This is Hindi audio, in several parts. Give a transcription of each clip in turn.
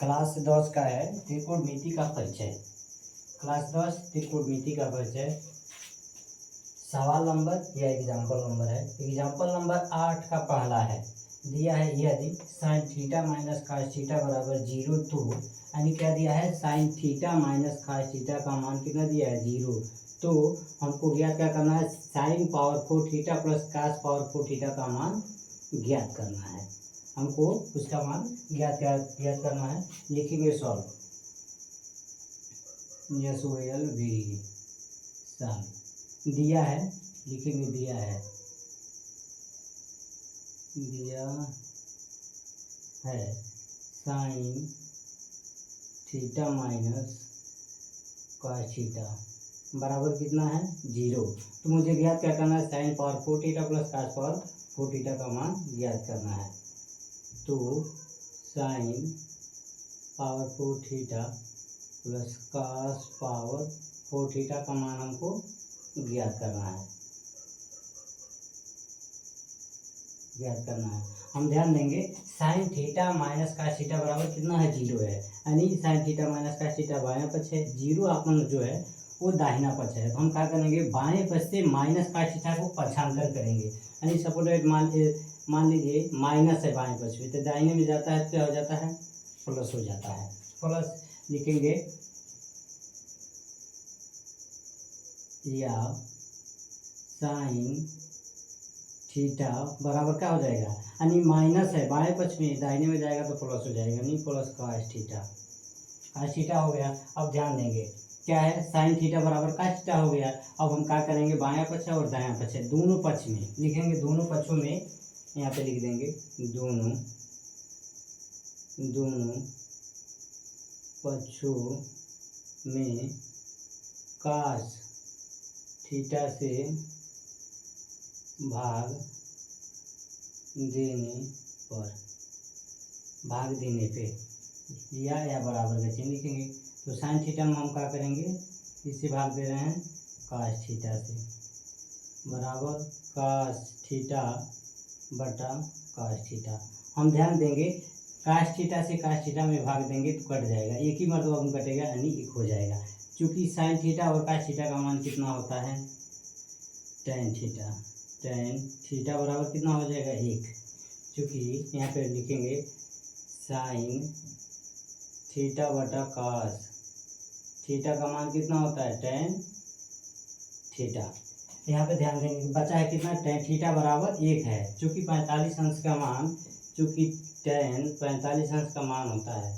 क्लास 10 का है त्रिकोणमिति का परिचय। क्लास 10 त्रिकोणमिति का परिचय। सवाल नंबर या एग्जाम्पल नंबर है। एग्जाम्पल नंबर 8 का पहला है, दिया है यदि sine theta minus cos theta बराबर 0 तो यानी क्या दिया है, sine theta minus cos theta का मान कितना दिया है 0। तो हमको ज्ञात क्या करना है, sine power 4 theta plus cos power 4 theta का मान ज्ञात करना है। हमको उसका मान ज्ञात करना है। लिखेंगे सॉल्व, SOLV सॉल्व। दिया है, लिखेंगे दिया है sine theta minus cos theta बराबर कितना है 0। तो मुझे ज्ञात क्या करना है, sine power 4 theta plus cos power 4 theta का मान ज्ञात करना है। तो sine power 4 theta plus cos power 4 theta का मान हमको ज्ञात करना है। हम ध्यान देंगे sine theta minus cos theta बराबर कितना है 0 है, यानी sine theta minus cos theta बायां पक्ष है, 0 अपन जो है वो दाहिना पक्ष है। तो हम क्या करेंगे, बाएं पक्ष से माइनस कास थीटा को पक्षांतर करेंगे। यानी सपोज मान लीजिए माइनस है बाएं पक्ष में, तो दाहिने में जाता है क्या हो जाता है, प्लस हो जाता है। प्लस लिखेंगे या साइन थीटा बराबर क्या हो जाएगा, यानी माइनस है बाएं पक्ष में, दाहिने में जाएगा तो प्लस हो जाएगा, यानी प्लस कास थीटा हो गया। अब ध्यान देंगे क्या है, साइन थीटा बराबर कास थीटा हो गया। अब हम क्या करेंगे, बायां पक्ष है और दायां पक्ष है, दोनों पक्ष में लिखेंगे, दोनों पक्षों में यहाँ पे लिख देंगे दोनों पक्षों में कास थीटा से भाग देने पे या बराबर का चिन्ह लिखेंगे। तो साइन थीटा में हम क्या करेंगे, इससे भाग दे रहे हैं कास थीटा से, बराबर कास थीटा बटा कास थीटा। हम ध्यान देंगे कास थीटा से कास थीटा में भाग देंगे तो कट जाएगा, एक ही मरतबा में कटेगा, यानी एक हो जाएगा। क्योंकि साइन थीटा और कास थीटा का मान कितना होता है, टेन थीटा बराबर कितना हो जाएगा 1। क्योंकि यहाँ पे लिखेंगे साइन थीटा बटा कास थीटा का मान कितना होता है टेन थीटा। यहाँ पे ध्यान देंगे बचा है कितना, टेन थीटा बराबर 1 है। चूँकि 45 अंश का मान, चूँकि टेन 45 अंश का मान होता है,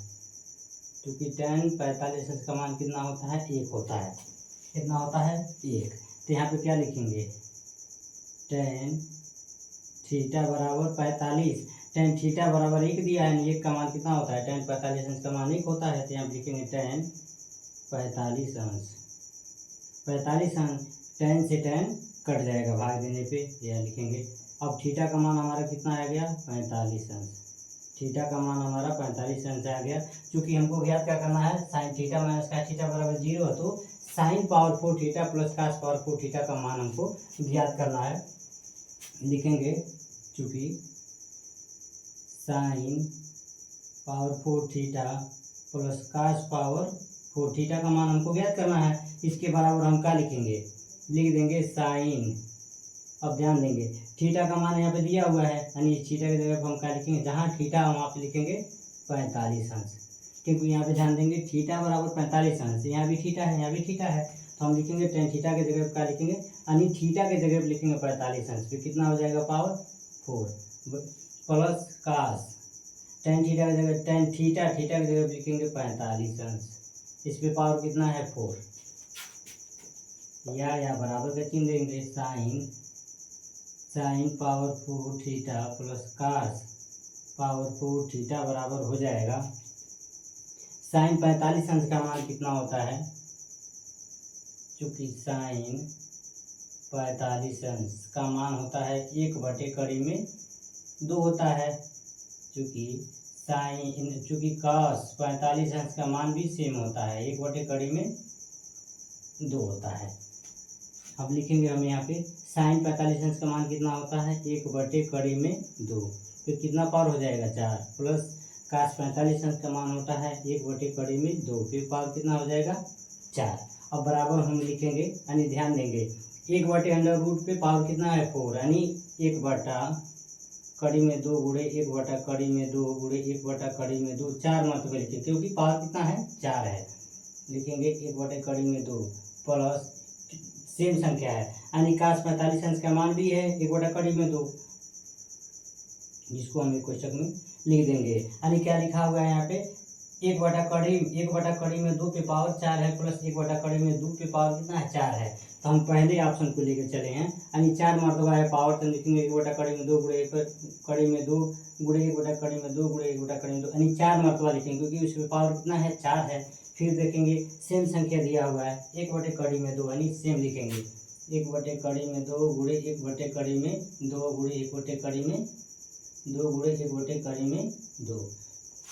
क्योंकि टेन 45 अंश का मान कितना होता है 1 होता है। कितना होता है 1। तो यहाँ पे क्या लिखेंगे, टेन थीटा बराबर 45, टेन थीटा बराबर 1 दिया है, 1 का मान कितना होता है, टेन 45 अंश का मान 1 होता है। तो यहाँ लिखेंगे टेन 45 अंश, 45 अंश, टेन से टेन कट जाएगा भाग देने पे, यह लिखेंगे। अब थीटा का मान हमारा कितना आ गया 45 अंश, थीटा का मान हमारा 45 अंश आ गया। क्योंकि हमको ज्ञात क्या करना है, sine theta minus cos theta बराबर 0 है, तो sine power 4 theta plus cos power 4 theta का मान हमको ज्ञात करना है। लिखेंगे चूँकि sine power 4 theta plus cos power 4 theta का मान हमको ज्ञात करना है, इसके बराबर हम क्या लिखेंगे, लिख देंगे साइन। अब ध्यान देंगे थीटा का मान यहाँ पे दिया हुआ है, यानी थीटा की जगह पर हम क्या लिखेंगे, जहाँ थीटा हम वहाँ पे लिखेंगे 45 अंश। क्योंकि यहाँ पे ध्यान देंगे थीटा बराबर 45 अंश, यहाँ भी थीटा है, यहाँ भी थीटा है, तो हम लिखेंगे टेन थीटा की जगह पर क्या लिखेंगे, यानी थीटा की जगह पर लिखेंगे 45 अंश, फिर कितना हो जाएगा power 4 plus cos, tan theta की जगह टेन थीटा की जगह पर लिखेंगे 45 अंश, इस पे पावर कितना है 4, या बराबर का चिन्ह देंगे, sine power 4 theta plus cos power 4 theta बराबर हो जाएगा, साइन 45 अंश का मान कितना होता है, चूँकि साइन 45 अंश का मान होता है 1/कड़ी में 2 होता है। चूँकि कास 45 अंश का मान भी सेम होता है, 1/कड़ी में 2 होता है। अब लिखेंगे हम यहाँ पे साइन 45 अंश का मान कितना होता है, 1/कड़ी में 2, फिर कितना पावर हो जाएगा 4 प्लस cos 45 अंश का मान होता है 1/कड़ी में 2, फिर पावर कितना हो जाएगा 4। अब बराबर हम लिखेंगे यानी ध्यान देंगे 1/√, पे पावर कितना है 4, यानी 1/कड़ी में 2 गुणे 1/कड़ी में 2 गुणे 1/कड़ी में 2, 4 मरतबे लिखेंगे क्योंकि पावर कितना है 4 है। लिखेंगे 1/कड़ी में 2 प्लस सेम संख्या है यानी cos 45 अंश का मान भी है 1/कड़ी में 2, जिसको हम क्वेश्चन में लिख देंगे। यानी क्या लिखा हुआ है यहाँ पे 1/कड़ी में 2 पे पावर 4 है प्लस 1/कड़ी में 2 पे पावर कितना है 4 है। तो हम पहले ऑप्शन को लेकर चले हैं यानी 4 मरतबा है पावर, तो लिखेंगे 1/कड़ी में 2 गुणे 1/कड़ी में 2 गुणे 1/कड़ी में 2 गुणे 1/कड़ी में 2, यानी 4 मरतबा लिखेंगे क्योंकि उसमें पावर कितना है 4 है। फिर देखेंगे सेम संख्या दिया हुआ है 1/कड़ी में 2, यानी सेम लिखेंगे 1/कड़ी में 2 गुणे 1/कड़ी में 2 गुणे 1/कड़ी में 2 गुणे 1/कड़ी में 2,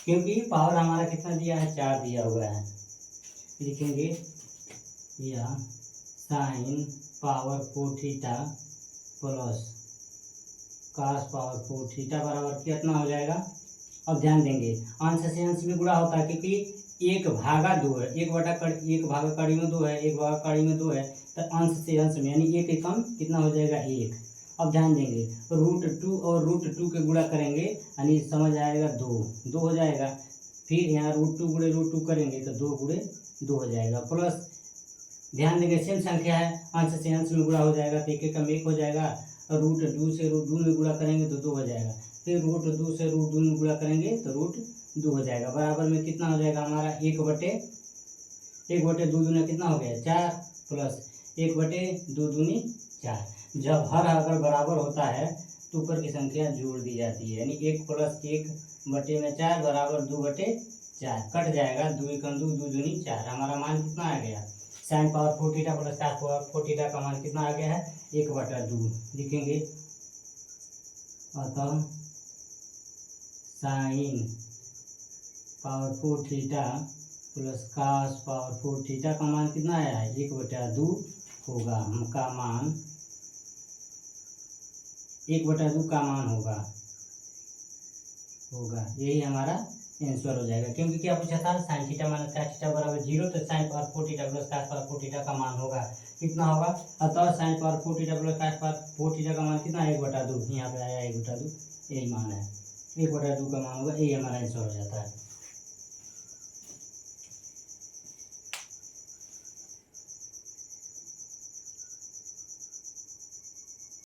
क्योंकि पावर हमारा कितना दिया है 4 दिया हुआ है। लिखेंगे या sign power 4 theta plus cos power 4 theta बराबर कितना हो जाएगा। अब ध्यान देंगे अंश से अंश में गुणा होता है क्योंकि 1/2 है, 1/कड़ी में 2 है, 1/कड़ी में 2 है, तो अंश से अंश में यानी 1 एकम कितना हो जाएगा 1। अब ध्यान देंगे √2 और √2 के गुणा करेंगे यानी समझ आएगा 2 हो जाएगा। फिर यहाँ √2 गुणे √2 करेंगे तो 2 गुणे 2 हो जाएगा प्लस ध्यान देंगे सेम संख्या है अंश से अंश में गुणा हो जाएगा तो 1 एकम 1 हो जाएगा, और √2 से √2 में गुणा करेंगे तो 2 हो जाएगा। फिर √2 से √2 में गुणा करेंगे तो √2 हो जाएगा। बराबर में कितना हो जाएगा हमारा 1/2 दूनी कितना हो गया 4 प्लस 1/2 दूनी 4। जब हर अगर बराबर होता है तो ऊपर की संख्या जोड़ दी जाती है यानी 1 प्लस 1/4 बराबर 2/4 कट जाएगा, 2 एकम 2 2 दूनी 4। हमारा मान कितना आ गया sign power 4 theta plus cos power 4 theta का मान कितना आ गया है 1/2 लिखेंगे। अतः sign power 4 theta plus cos power 4 theta का मान कितना आया है 1/2 होगा। हमका मान 1/2 का मान होगा यही हमारा आंसर हो जाएगा। क्योंकि क्या पूछा था sign theta minus cos theta बराबर 0, तो sine power 4 theta plus cos power 4 theta का मान होगा कितना होगा। अतः sign power 4 theta plus cos power 4 theta का मान कितना है 1/2, यहाँ पे आया 1/2, यही मान है 1/2 का मान होगा, यही हमारा आंसर हो जाता है।